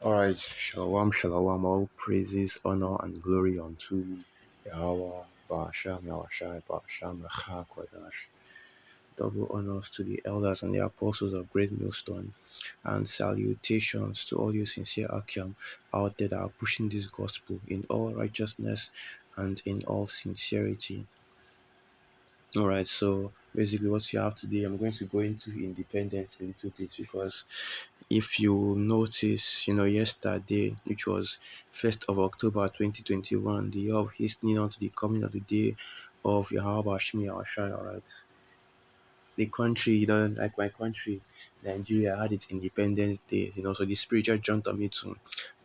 Alright, Shalom, Shalom, all praises, honor, and glory unto Yahweh, Ba'asham, Yahushai, Ba'asham, Racha, Kodash. Double honors to the elders and the apostles of Great Millstone, and salutations to all you sincere Akim out there that are pushing this gospel in all righteousness and in all sincerity. Alright, so basically what you have today, I'm going to go into independence a little bit because if you notice, yesterday, which was 1st of October 2021, the year of hastening on to the coming of the day of Yahweh Shmi Awashai, alright. The country, like my country, Nigeria, had its Independence Day, so the spiritual jumped on me to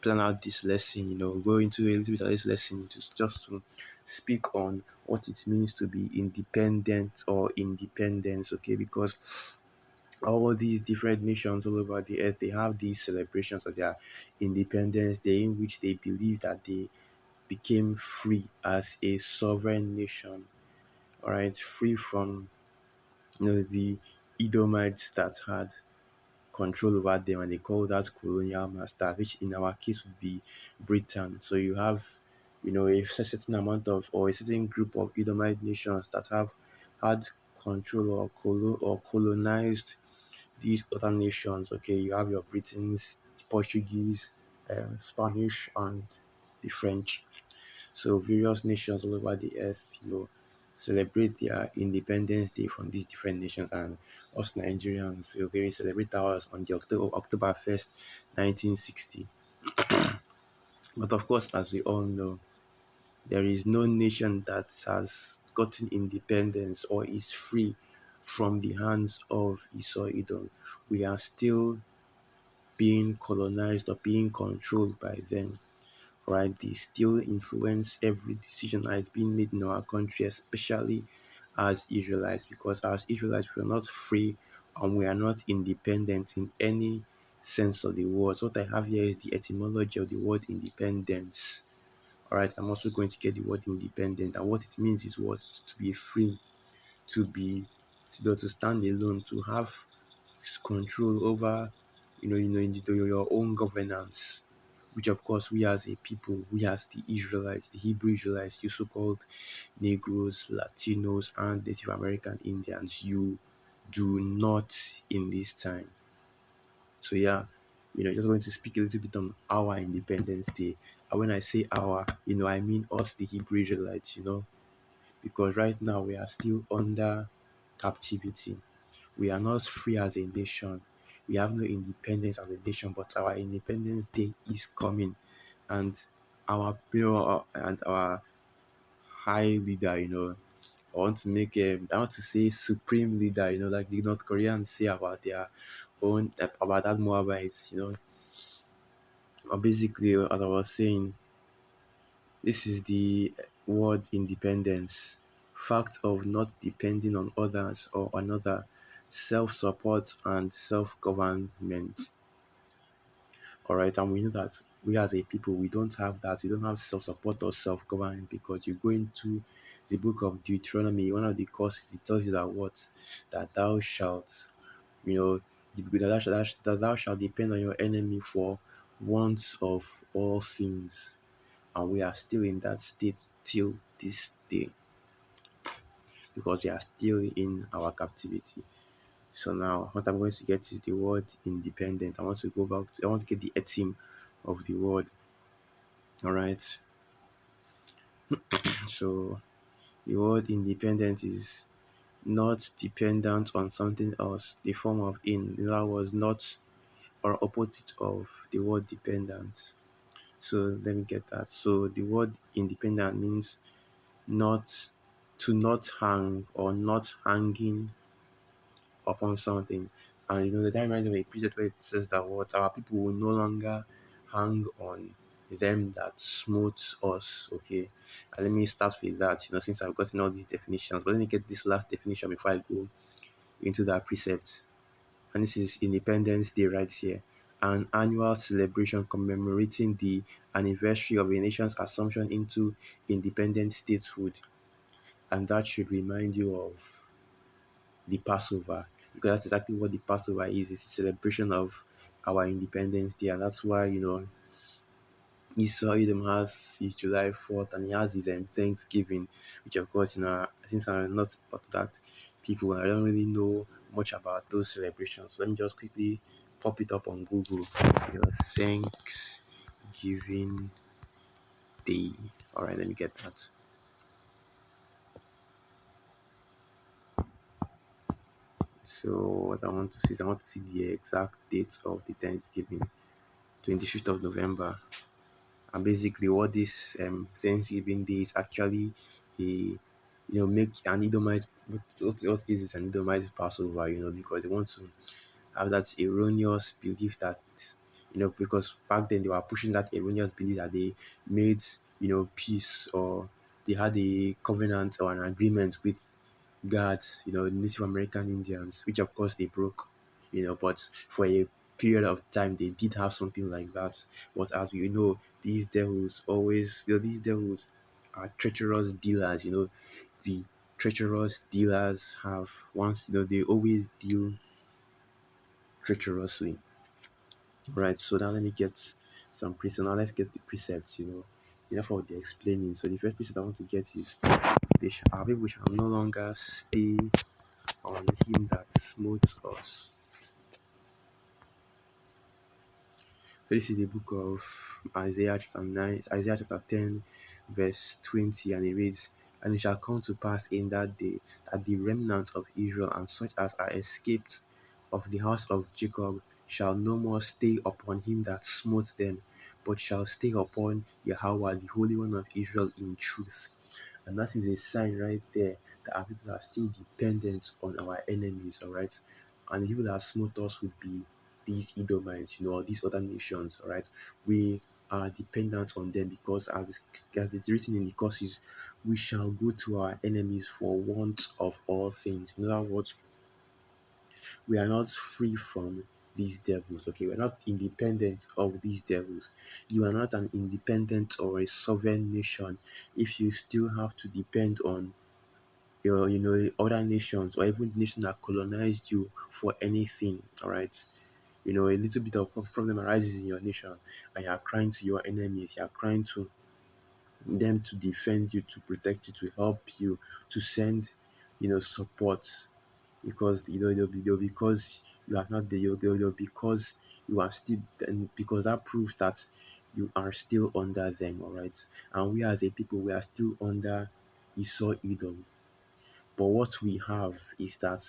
plan out this lesson, go into a little bit of this lesson just to speak on what it means to be independent or independence, okay, because all these different nations all over the earth, they have these celebrations of their Independence Day in which they believe that they became free as a sovereign nation, all right, free from the Edomites that had control over them, and they call that colonial master, which in our case would be Britain. So you have, a certain amount of or a certain group of Edomite nations that have had control or colonized these other nations. Okay, you have your Britons, Portuguese, Spanish, and the French. So various nations all over the earth, celebrate their Independence Day from these different nations, and us Nigerians, we celebrate ours on the October 1st, 1960. But of course, as we all know, there is no nation that has gotten independence or is free from the hands of Esau Edom. We are still being colonized or being controlled by them, right? They still influence every decision that is being made in our country, especially as Israelites, because as Israelites, we are not free and we are not independent in any sense of the word. So what I have here is the etymology of the word independence. All right, I'm also going to get the word independent, and what it means is what to be free, to be, to stand alone, to have control over, your own governance, which of course we as a people, we as the Israelites, the Hebrew Israelites, you so-called Negroes, Latinos, and Native American Indians, you do not in this time. So yeah, just going to speak a little bit on our Independence Day. And when I say our, I mean us, the Hebrew Israelites, because right now we are still under captivity. We are not free as a nation. We have no independence as a nation, but our Independence Day is coming, and our high leader, I want to say supreme leader, like the North Koreans say about their own about that Moabites, or basically, as I was saying, this is the word independence, fact of not depending on others or another, self-support and self-government. All right, and we know that we as a people, we don't have that. We don't have self-support or self-government, because you go into the book of Deuteronomy, one of the courses, it tells you that that thou shalt, you know, that thou shalt depend on your enemy for wants of all things. And we are still in that state till this day, because we are still in our captivity. So now what I'm going to get is the word independent. I want to get the etym of the word. All right. So the word independent is not dependent on something else. The form of in other words, not or opposite of the word dependent. So let me get that. So the word independent means not not hang or not hanging upon something. And that reminds me of a precept where it says that what our people will no longer hang on them that smote us. Okay. And let me start with that, since I've gotten all these definitions. But let me get this last definition before I go into that precept. And this is Independence Day right here. An annual celebration commemorating the anniversary of a nation's assumption into independent statehood. And that should remind you of the Passover, because that's exactly what the Passover is. It's a celebration of our Independence Day, and that's why Esau Edom has his July 4th and he has his Thanksgiving, which of course, since I'm not part of that people, I don't really know much about those celebrations. So let me just quickly pop it up on Google. Thanksgiving Day. All right, let me get that. So what I want to see is I want to see the exact date of the Thanksgiving, 25th of November. And basically what this Thanksgiving Day is actually a make an Edomite what this is an Edomite Passover, because they want to have that erroneous belief that because back then they were pushing that erroneous belief that they made peace, or they had a covenant or an agreement with God, Native American Indians, which of course they broke, but for a period of time they did have something like that. But as we know, these devils always, these devils are treacherous dealers. The treacherous dealers have once, they always deal treacherously. Right. So now let me get some precepts. Now let's get the precepts. Enough of the explaining. So the first precept I want to get is our people shall no longer stay on him that smote us. So this is the book of Isaiah chapter 9, it's Isaiah chapter 10, verse 20, and it reads, "And it shall come to pass in that day that the remnant of Israel and such as are escaped of the house of Jacob shall no more stay upon him that smote them, but shall stay upon Yahweh, the Holy One of Israel, in truth." And that is a sign right there that our people are still dependent on our enemies, all right? And the people that smote us would be these Edomites, or these other nations, all right? We are dependent on them because, as it's written in the courses, we shall go to our enemies for want of all things. In other words, we are not free from these devils, okay? We're not independent of these devils. You are not an independent or a sovereign nation if you still have to depend on your other nations, or even nations that colonized you for anything. All right, a little bit of problem arises in your nation and you are crying to your enemies, you are crying to them to defend you, to protect you, to help you, to send support, because because you are not there, because you are still, and because that proves that you are still under them. All right, and we as a people, we are still under Esau Edom. But what we have is that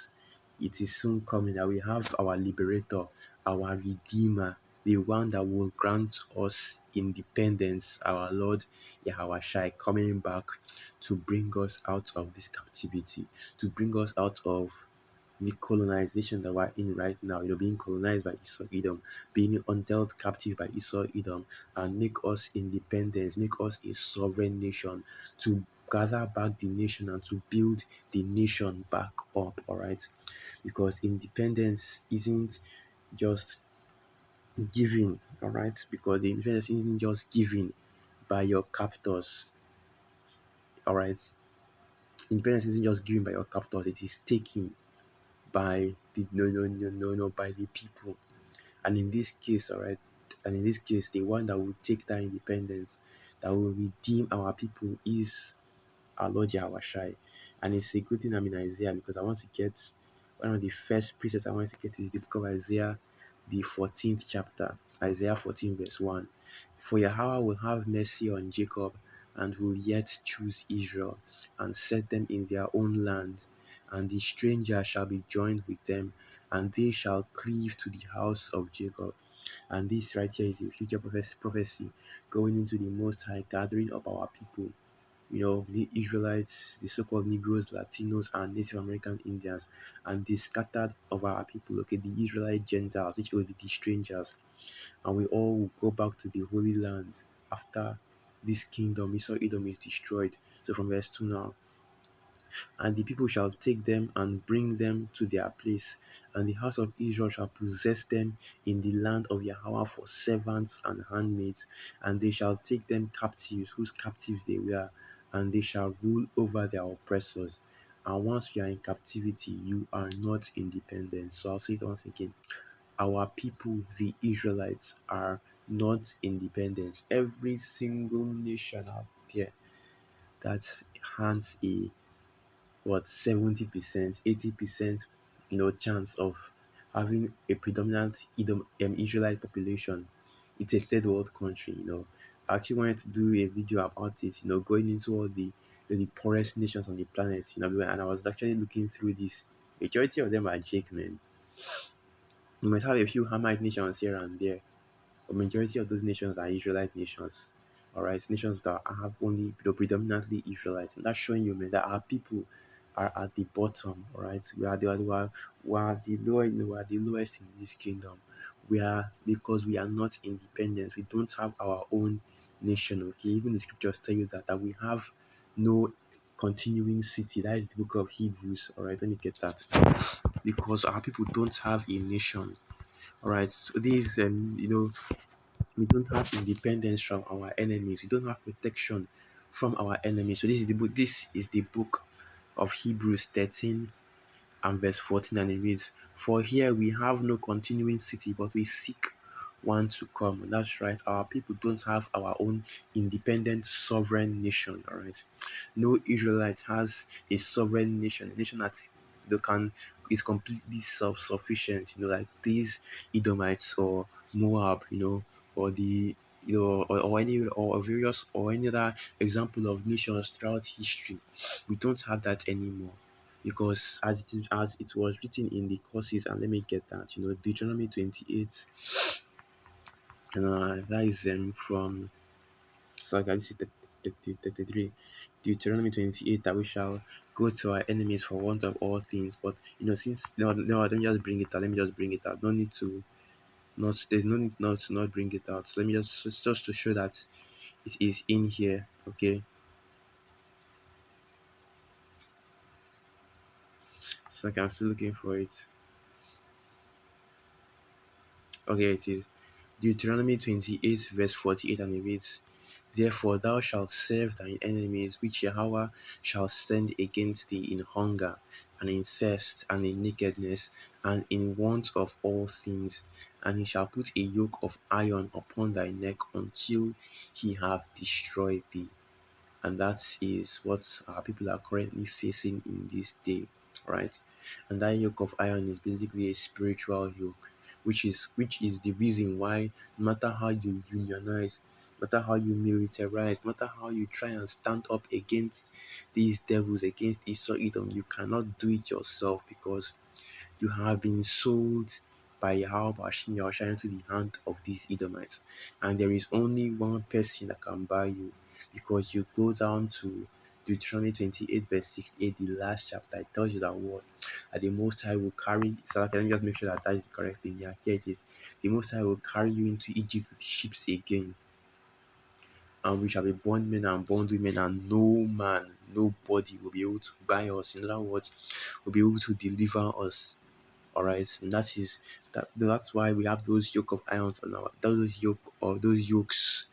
it is soon coming that we have our liberator, our redeemer, the one that will grant us independence, our Lord Yahweh Shai, coming back to bring us out of this captivity, to bring us out of the colonization that we're in right now, being colonized by Esau Edom, being undealt captive by Esau Edom, and make us independent, make us a sovereign nation, to gather back the nation and to build the nation back up, all right? Because independence isn't just giving, all right? Because the independence isn't just given by your captors, all right? Independence isn't just given by your captors, it is taken by the by the people. And in this case, all right, and in this case, the one that will take that independence, that will redeem our people, is our Lord Yahweh Shai. And it's a good thing I'm in Isaiah, because I want to get one of the first precepts I want to get is the book of Isaiah, the 14th chapter, Isaiah 14, verse 1. "For Yahweh will have mercy on Jacob and will yet choose Israel and set them in their own land. And the stranger shall be joined with them, and they shall cleave to the house of Jacob." And this right here is a future prophecy going into the Most High gathering of our people, the Israelites, the so-called Negroes, Latinos, and Native American Indians, and the scattered of our people, okay, the Israelite Gentiles, which will be the strangers, and we all will go back to the Holy Land after this kingdom, Esau Edom, is destroyed. So from verse 2 now, "And the people shall take them and bring them to their place, and the house of Israel shall possess them in the land of Yahweh for servants and handmaids, and they shall take them captives, whose captives they were, and they shall rule over their oppressors." And once you are in captivity, you are not independent. So I'll say it once again. our people, the Israelites, are not independent. Every single nation out there that has a 70%, 80%, chance of having a predominant Israelite population. It's a third world country. I actually wanted to do a video about it, going into all the poorest nations on the planet, and I was actually looking through this. Majority of them are Jake men. You might have a few Hamite nations here and there, a majority of those nations are Israelite nations. All right, nations that have only predominantly Israelites, and that's showing you, man, that our people are at the bottom. All right, we are the lowest in this kingdom. We are because we are not independent. We don't have our own nation. Okay, even the scriptures tell you that we have no continuing city. That is the book of Hebrews. All right, let me get that because our people don't have a nation. All right, so this we don't have independence from our enemies. We don't have protection from our enemies. So this is the book. This is the book of Hebrews 13 and verse 14, and it reads, "For here we have no continuing city, but we seek one to come." And that's right. Our people don't have our own independent sovereign nation. All right. No Israelite has a sovereign nation, a nation that they can is completely self-sufficient. Like these Edomites or Moab. Or the or any or various or any other example of nations throughout history. We don't have that anymore because as it was written in the courses, and let me get that, Deuteronomy 28, that is from, so like this is 33, Deuteronomy 28, that we shall go to our enemies for want of all things. But since no, let me just bring it out. Let me just bring it out. No need to not there's no need not to not bring it out. So let me just to show that it is in here. Okay, so like I'm still looking for it. Okay, it is Deuteronomy 28, verse 48, and it reads, "Therefore thou shalt serve thine enemies, which Yahweh shall send against thee in hunger, and in thirst, and in nakedness, and in want of all things. And he shall put a yoke of iron upon thy neck until he have destroyed thee." And that is what our people are currently facing in this day, right? And that yoke of iron is basically a spiritual yoke, which is the reason why no matter how you unionize, no matter how you militarize, no matter how you try and stand up against these devils, against Esau Edom, you cannot do it yourself because you have been sold by Yahweh Hashem Yahushua into the hand of these Edomites. And there is only one person that can buy you, because you go down to Deuteronomy 28, verse 68, the last chapter. It tells you that what? That the Most High will carry. So let me just make sure that that is the correct thing. Yeah, here it is. The Most High will carry you into Egypt with ships again. And we shall be bondmen and bondwomen, and no man, nobody will be able to buy us. In other words, will be able to deliver us. All right, and that's why we have those yoke of irons on our those yokes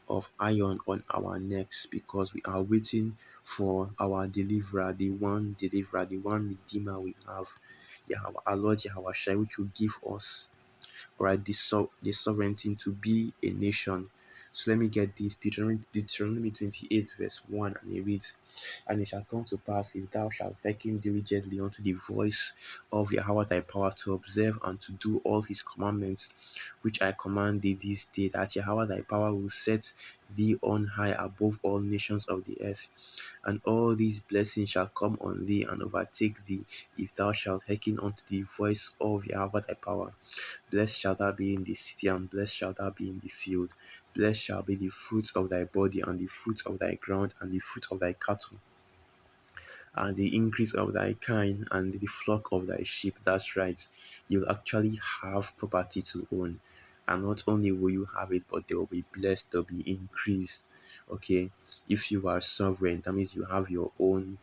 of iron on our necks, because we are waiting for our deliverer, the one redeemer we have, our Lord Yahweh Shai, which will give us, right, the sovereignty to be a nation. So let me get this, Deuteronomy 28, verse 1, and it reads, "And it shall come to pass, if thou shalt hearken diligently unto the voice of Yahweh thy power, to observe and to do all his commandments, which I command thee this day, that Yahweh thy power will set thee on high above all nations of the earth. And all these blessings shall come on thee and overtake thee, if thou shalt hearken unto the voice of Yahweh thy power. Blessed shall thou be in the city, and blessed shall thou be in the field. Blessed shall be the fruit of thy body, and the fruit of thy ground, and the fruit of thy cattle, and the increase of thy kind, and the flock of thy sheep." That's right. You'll actually have property to own. And not only will you have it, but they will be blessed, they'll be increased. Okay. If you are sovereign, that means you have your own,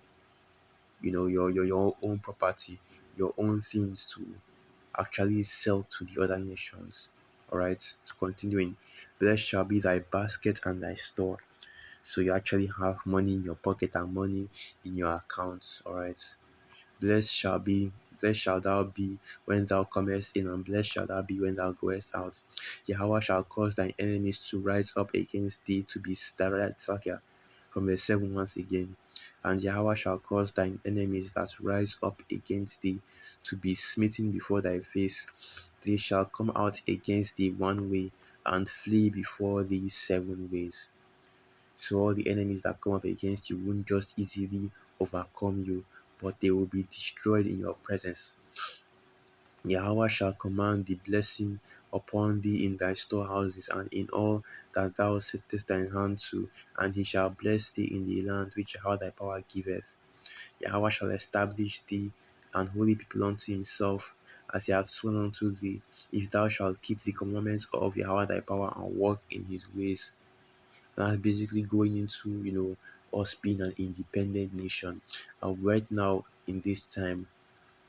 your own property, your own things to actually sell to the other nations. All right. So continuing, "Blessed shall be thy basket and thy store." So you actually have money in your pocket and money in your accounts. All right. "Blessed shall be blessed shall thou be when thou comest in, and blessed shall thou be when thou goest out. Yahweh shall cause thine enemies to rise up against thee to be scattered. From the seven once again. And Yahweh shall cause thine enemies that rise up against thee to be smitten before thy face. They shall come out against thee one way, and flee before thee seven ways. So all the enemies that come up against you won't just easily overcome you, but they will be destroyed in your presence. Yahweh shall command the blessing upon thee in thy storehouses and in all that thou settest thine hand to, and he shall bless thee in the land which Yahweh thy power giveth. Yahweh shall establish thee an holy people unto himself, as he hath sworn unto thee, if thou shalt keep the commandments of Yahweh thy power and walk in his ways. And that's basically going into, us being an independent nation. And right now, in this time,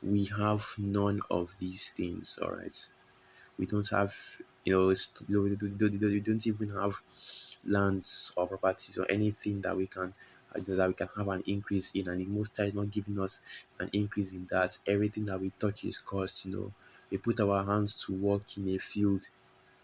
we have none of these things, all right? We don't have, we don't even have lands or properties or anything that we can have an increase in, and the most high is not giving us an increase in that. Everything that we touch is cost. We put our hands to work in a field,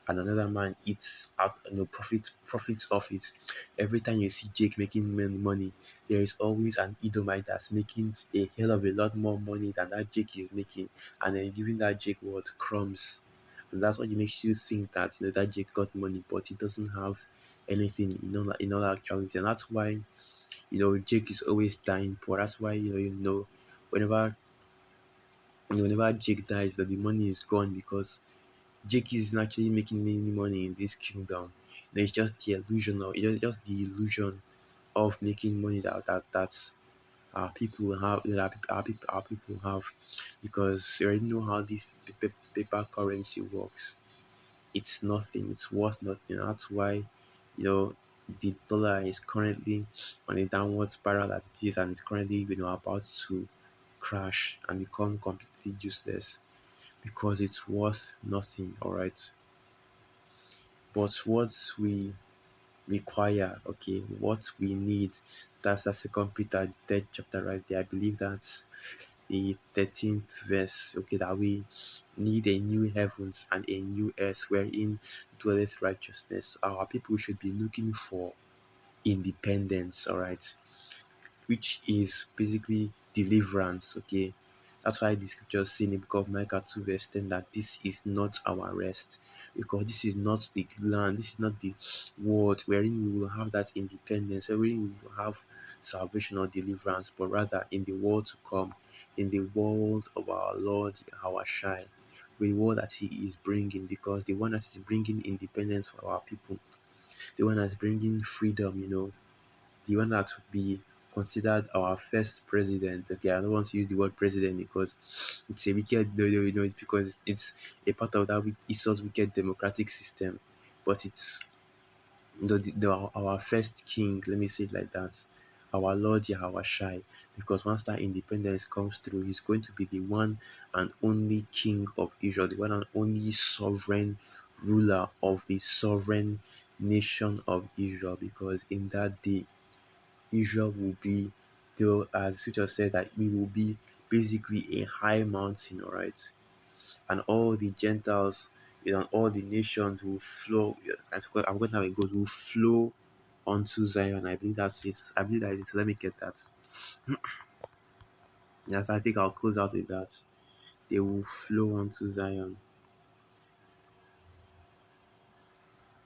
and another man eats out, profits off it. Every time you see Jake making money, there is always an Edomite that's making a hell of a lot more money than that Jake is making, and then giving that Jake what crumbs. And that's what makes you think that that Jake got money, but he doesn't have anything in all actuality. And that's why Jake is always dying poor. That's why whenever whenever Jake dies, that the money is gone, because Jake isn't actually making any money in this kingdom. It's just the illusion of just the illusion of making money that our people have, our people have, because you already know how this paper currency works. It's nothing. It's worth nothing. That's why the dollar is currently on a downward spiral that it is, and it's currently about to crash and become completely useless, because it's worth nothing. All right. But what we require, okay, what we need, that's the second Peter, the third chapter right there. I believe that's the 13th verse, okay, that we need a new heavens and a new earth wherein dwelleth righteousness. Our people should be looking for independence, all right, which is basically deliverance. Okay, that's why the scriptures say in the book of Micah 2 verse 10 that this is not our rest, because this is not the land, this is not the world wherein we will have that independence, wherein we will have salvation or deliverance, but rather in the world to come, in the world of our Lord our Shai, the world that he is bringing, because the one that is bringing independence for our people, the one that's bringing freedom, the one that would be considered our first president. Okay, I don't want to use the word president because it's a wicked, no, it's because it's a part of that Esau's wicked democratic system. But it's our first king, let me say it like that, our Lord Yahweh Shai, because once that independence comes through, he's going to be the one and only king of Israel, the one and only sovereign ruler of the sovereign nation of Israel, because in that day Israel will be, though, as scripture said, that we will be basically a high mountain, all right? And all the Gentiles, all the nations will flow. Yes, I'm going to have a good will flow onto Zion. I believe that's it. I believe that is it. So let me get that. Yes, I think I'll close out with that. They will flow onto Zion.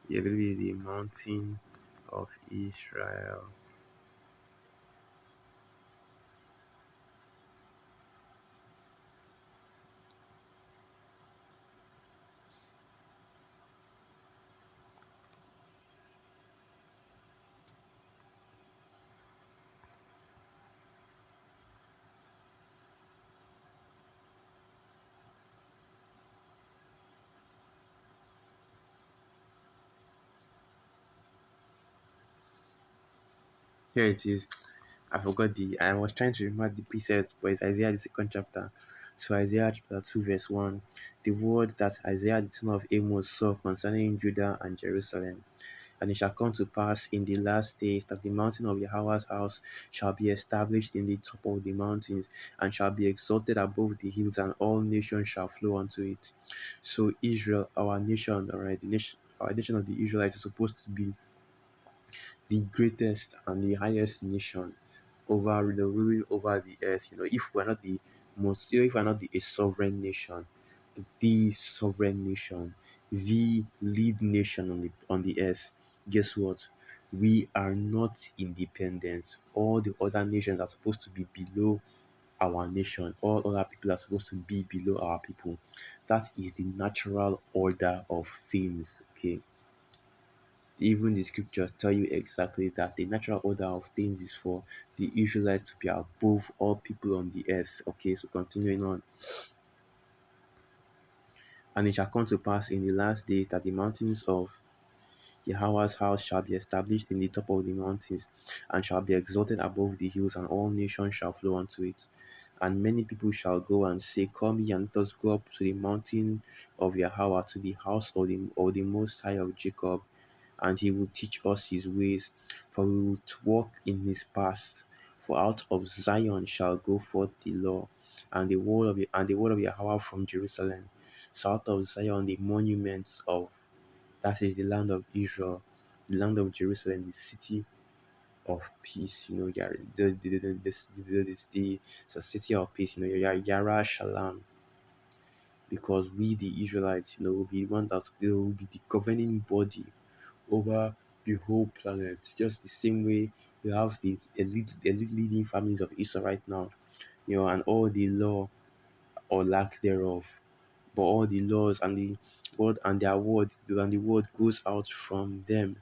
Yeah, I believe it's the mountain of Israel. Here it is. I was trying to remember the precepts, but it's Isaiah the second chapter. So Isaiah chapter 2 verse 1. The word that Isaiah the son of Amos saw concerning Judah and Jerusalem. And it shall come to pass in the last days that the mountain of Yahweh's house shall be established in the top of the mountains, and shall be exalted above the hills, and all nations shall flow unto it. So Israel, our nation, all right, our nation of the Israelites is supposed to be the greatest and the highest nation over the ruling over the earth. If we're not the most, if we're not a sovereign nation, the sovereign nation, the lead nation on the earth, guess what? We are not independent. All the other nations are supposed to be below our nation. All other people are supposed to be below our people. That is the natural order of things. Okay. Even the scriptures tell you exactly that the natural order of things is for the Israelites to be above all people on the earth. Okay, so continuing on. And it shall come to pass in the last days that the mountains of Yahweh's house shall be established in the top of the mountains, and shall be exalted above the hills, and all nations shall flow unto it. And many people shall go and say, Come ye, and let us go up to the mountain of Yahweh, to the house of the Most High of Jacob, and he will teach us his ways, for we will walk in his path. For out of Zion shall go forth the law, and the word of Yahweh from Jerusalem. So out of Zion the monuments of, that is the land of Israel, the land of Jerusalem, the city of peace. Yeah, it's a city of peace. Yara Shalom, because we the Israelites, will be one that will be the governing body over the whole planet. Just the same way you have the elite leading families of Israel right now, and all the law or lack thereof. But all the laws and the word and their words and the word goes out from them.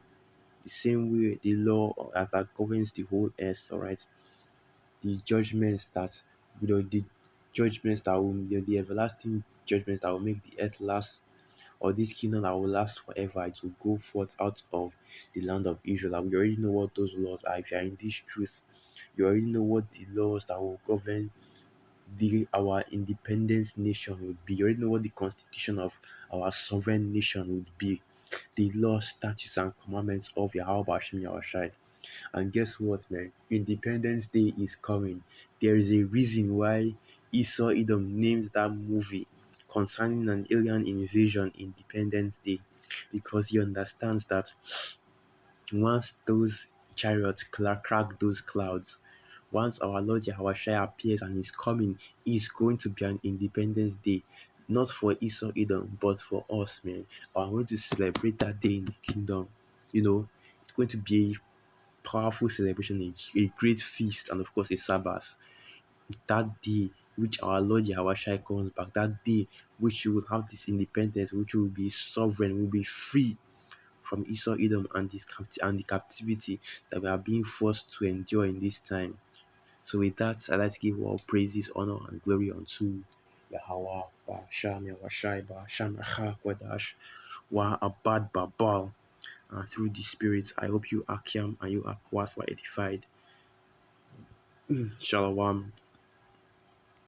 The same way the law that governs the whole earth, all right. The judgments that the judgments that will the everlasting judgments that will make the earth last, or this kingdom that will last forever, it will go forth out of the land of Israel. And we already know what those laws are. If you are in this truth, you already know what the laws that will govern our independence nation would be. You already know what the constitution of our sovereign nation would be. The laws, statutes, and commandments of Yahweh Hashem Yahushai. And guess what, man? Independence Day is coming. There is a reason why Esau Edom named that movie concerning an alien invasion Independence Day, because he understands that once those chariots crack those clouds, once our Lord Yahweh appears and is coming, is going to be an Independence Day. Not for Esau Edom, but for us, man. I'm going to celebrate that day in the kingdom. It's going to be powerful celebration, a great feast, and of course a Sabbath. That day which our Lord Yahushua comes back, that day which you will have this independence, which will be sovereign, will be free from Esau Edom and the captivity that we are being forced to endure in this time. So with that, I'd like to give all praises, honor, and glory unto Yahweh, Ba'asham, Yahweh, Ba'asham, Racha, Kwadash, Wa Abad Babal. Through the Spirit, I hope you Akiam and you Akwat were edified. Shalom.